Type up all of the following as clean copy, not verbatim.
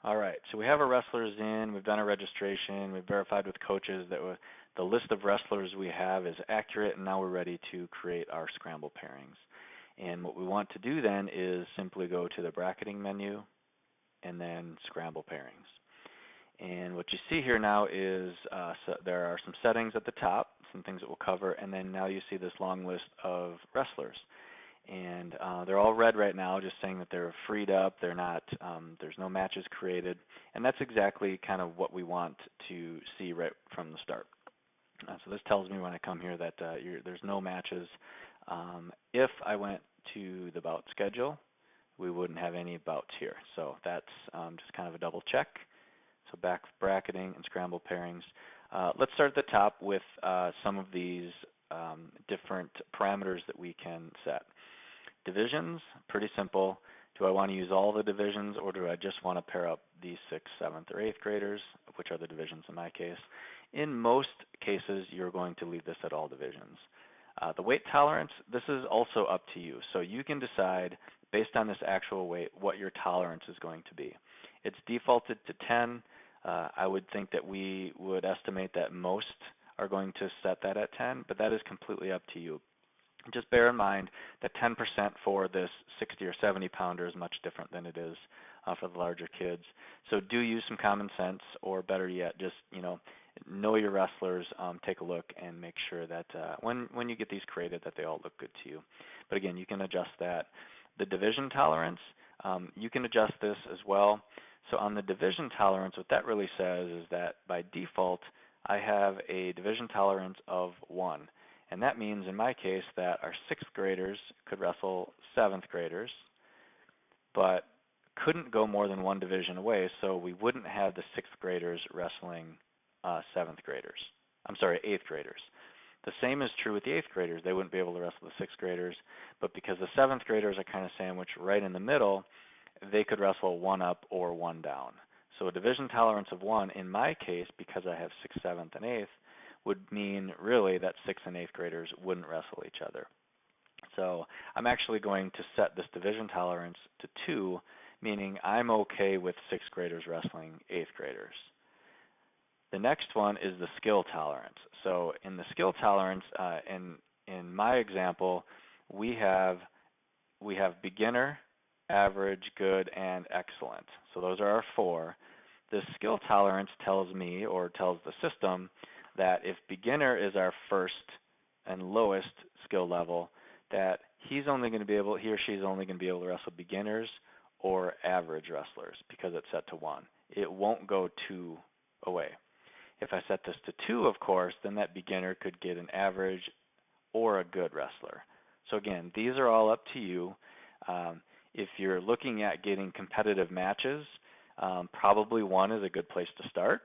All right, so we have our wrestlers in, we've done our registration, we've verified with coaches that the list of wrestlers we have is accurate, and now we're ready to create our scramble pairings. And what we want to do then is simply go to the bracketing menu and then scramble pairings. And what you see here now is so there are some settings at the top, some things that we'll cover, and then now you see this long list of wrestlers. And they're all red right now, just saying that they're freed up, they're not, there's no matches created, and that's exactly kind of what we want to see right from the start. So this tells me when I come here that there's no matches. If I went to the bout schedule, we wouldn't have any bouts here. So that's just kind of a double check. So back bracketing and scramble pairings. Let's start at the top with some of these different parameters that we can set. Divisions, pretty simple. Do I want to use all the divisions, or do I just want to pair up the 6th, 7th, or 8th graders, which are the divisions in my case? In most cases, you're going to leave this at all divisions. The weight tolerance, this is also up to you. So you can decide, based on this actual weight, what your tolerance is going to be. It's defaulted to 10. I would think that we would estimate that most are going to set that at 10, but that is completely up to you. Just bear in mind that 10% for this 60 or 70 pounder is much different than it is for the larger kids. So do use some common sense, or better yet, just know your wrestlers, take a look and make sure that when you get these created that they all look good to you. But again, you can adjust that. The division tolerance, you can adjust this as well. So on the division tolerance, what that really says is that by default, I have a division tolerance of 1. And that means in my case that our 6th graders could wrestle 7th graders, but couldn't go more than one division away, so we wouldn't have the 6th graders wrestling 7th graders. I'm sorry, 8th graders. The same is true with the 8th graders. They wouldn't be able to wrestle the 6th graders, but because the 7th graders are kind of sandwiched right in the middle, they could wrestle 1 up or 1 down. So a division tolerance of 1, in my case, because I have 6th, 7th, and 8th, would mean really that 6th and 8th graders wouldn't wrestle each other. So I'm actually going to set this division tolerance to 2, meaning I'm okay with 6th graders wrestling 8th graders. The next one is the skill tolerance. So in the skill tolerance, in my example, we have beginner, average, good, and excellent. So those are our 4. The skill tolerance tells me, or tells the system, that if beginner is our first and lowest skill level, that he or she is only going to be able to wrestle beginners or average wrestlers because it's set to 1. It won't go 2 away. If I set this to 2, of course, then that beginner could get an average or a good wrestler. So again, these are all up to you. If you're looking at getting competitive matches, probably 1 is a good place to start.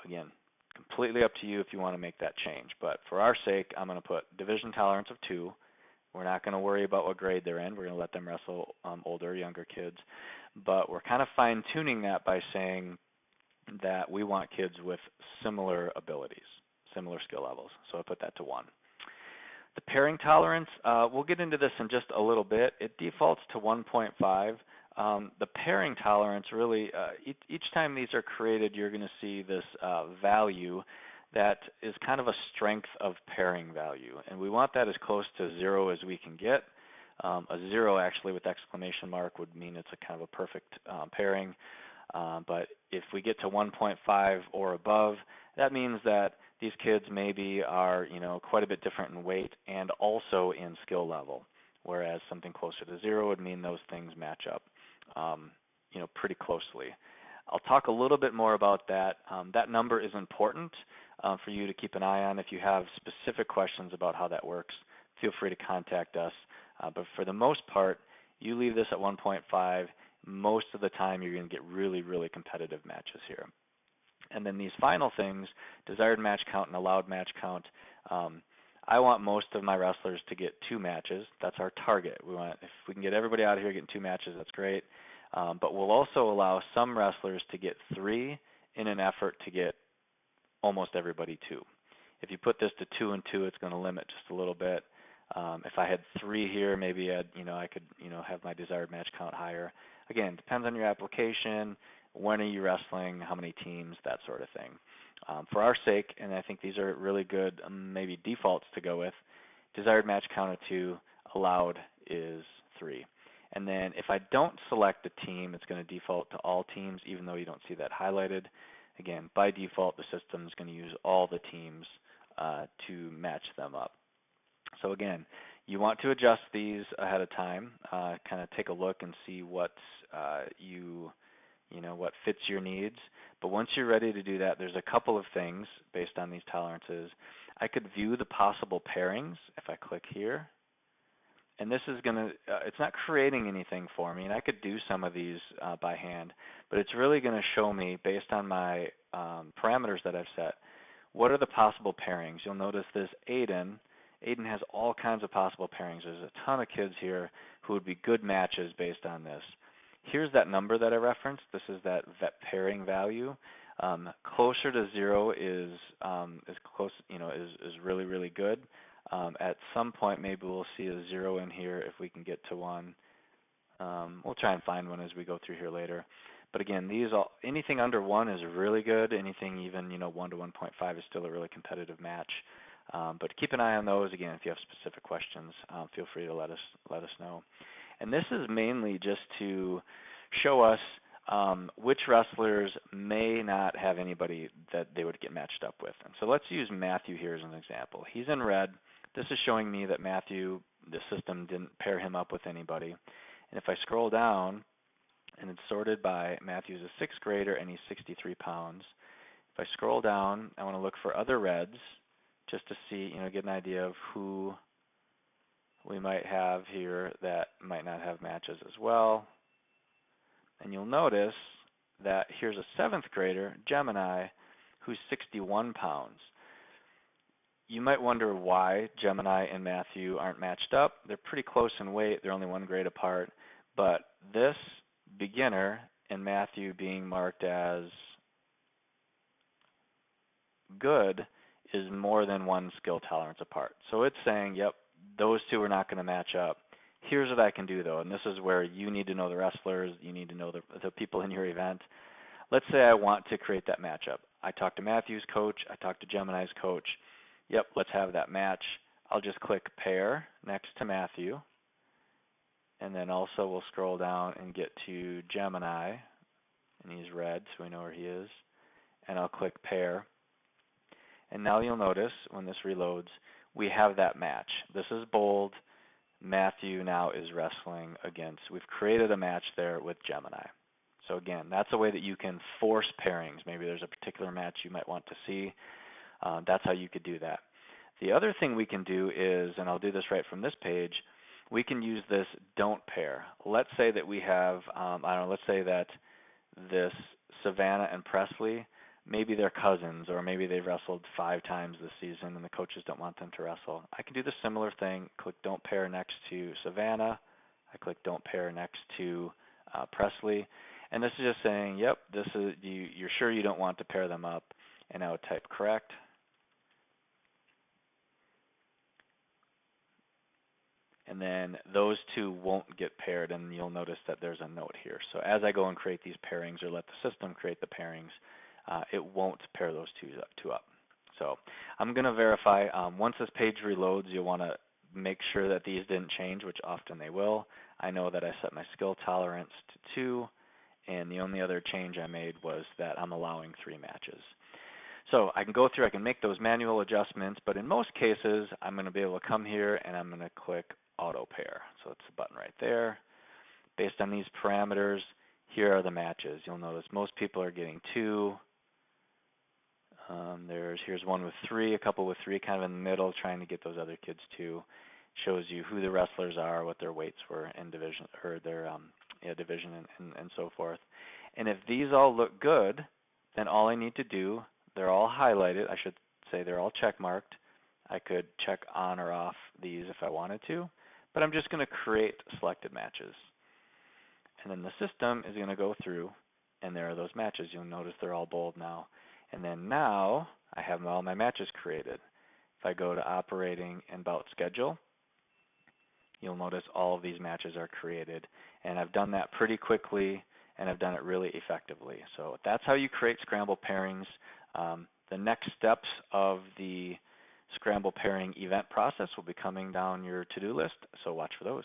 Again, completely up to you if you want to make that change. But for our sake, I'm going to put division tolerance of 2. We're not going to worry about what grade they're in. We're going to let them wrestle older, younger kids. But we're kind of fine-tuning that by saying that we want kids with similar abilities, similar skill levels. So I put that to 1. The pairing tolerance, we'll get into this in just a little bit. It defaults to 1.5. The pairing tolerance really, each time these are created, you're going to see this value that is kind of a strength of pairing value. And we want that as close to 0 as we can get. A 0 actually with exclamation mark would mean it's a kind of a perfect pairing. But if we get to 1.5 or above, that means that these kids maybe are, quite a bit different in weight and also in skill level, whereas something closer to 0 would mean those things match up, pretty closely. I'll talk a little bit more about that. That number is important for you to keep an eye on. If you have specific questions about how that works, feel free to contact us. But for the most part, you leave this at 1.5. Most of the time, you're going to get really, really competitive matches here. And then these final things, desired match count and allowed match count, I want most of my wrestlers to get 2 matches. That's our target. If we can get everybody out of here getting 2 matches, that's great. But we'll also allow some wrestlers to get 3 in an effort to get almost everybody 2. If you put this to 2 and 2, it's going to limit just a little bit. If I had 3 here, maybe I could have my desired match count higher. Again, depends on your application. when are you wrestling, how many teams, that sort of thing. For our sake, and I think these are really good maybe defaults to go with, desired match count of 2, allowed is 3. And then if I don't select a team, it's going to default to all teams, even though you don't see that highlighted. Again, by default, the system is going to use all the teams to match them up. So again, you want to adjust these ahead of time, kind of take a look and see what what fits your needs. But once you're ready to do that, there's a couple of things based on these tolerances. I could view the possible pairings if I click here. And this is going to, it's not creating anything for me, and I could do some of these by hand, but it's really going to show me, based on my parameters that I've set, what are the possible pairings. You'll notice this Aiden has all kinds of possible pairings. There's a ton of kids here who would be good matches based on this. Here's that number that I referenced. This is that vet pairing value. Closer to 0 is close, is really, really good. At some point, maybe we'll see a 0 in here if we can get to 1. We'll try and find one as we go through here later. But again, anything under 1 is really good. Anything even 1 to 1.5 is still a really competitive match. But keep an eye on those. Again, if you have specific questions, feel free to let us know. And this is mainly just to show us which wrestlers may not have anybody that they would get matched up with. And so let's use Matthew here as an example. He's in red. This is showing me that Matthew, the system didn't pair him up with anybody. And if I scroll down, and it's sorted by Matthew's a 6th grader and he's 63 pounds. If I scroll down, I want to look for other reds just to see, get an idea of who we might have here that might not have matches as well. And you'll notice that here's a 7th grader, Gemini, who's 61 pounds. You might wonder why Gemini and Matthew aren't matched up. They're pretty close in weight. They're only 1 grade apart. But this beginner and Matthew being marked as good is more than 1 skill tolerance apart. So it's saying, yep, those 2 are not going to match up. Here's what I can do, though, and this is where you need to know the wrestlers, you need to know the people in your event. Let's say I want to create that matchup. I talk to Matthew's coach, I talk to Gemini's coach. Yep, let's have that match. I'll just click pair next to Matthew, and then also we'll scroll down and get to Gemini, and he's red, so we know where he is, and I'll click pair. And now you'll notice when this reloads, we have that match. This is bold. Matthew now is wrestling against. We've created a match there with Gemini. So again, that's a way that you can force pairings. Maybe there's a particular match you might want to see. That's how you could do that. The other thing we can do is, and I'll do this right from this page, we can use this don't pair. Let's say that we have, let's say that this Savannah and Presley, maybe they're cousins, or maybe they've wrestled 5 times this season and the coaches don't want them to wrestle. I can do the similar thing, click don't pair next to Savannah, I click don't pair next to Presley, and this is just saying, yep, this is you're sure you don't want to pair them up, and I would type correct. And then those 2 won't get paired, and you'll notice that there's a note here. So as I go and create these pairings, or let the system create the pairings, it won't pair those two up. So I'm going to verify. Once this page reloads, you'll want to make sure that these didn't change, which often they will. I know that I set my skill tolerance to 2, and the only other change I made was that I'm allowing 3 matches. So I can go through, I can make those manual adjustments, but in most cases, I'm going to be able to come here and I'm going to click auto pair. So it's the button right there. Based on these parameters, here are the matches. You'll notice most people are getting 2. Here's one with 3, a couple with 3 kind of in the middle, trying to get those other kids too. Shows you who the wrestlers are, what their weights were in division, or their division, and so forth. And if these all look good, then all I need to do, they're all highlighted. I should say they're all check marked. I could check on or off these if I wanted to, but I'm just going to create selected matches. And then the system is going to go through, and there are those matches. You'll notice they're all bold now. And then now I have all my matches created. If I go to operating and bout schedule, you'll notice all of these matches are created. And I've done that pretty quickly and have done it really effectively. So that's how you create scramble pairings. The next steps of the scramble pairing event process will be coming down your to-do list, so watch for those.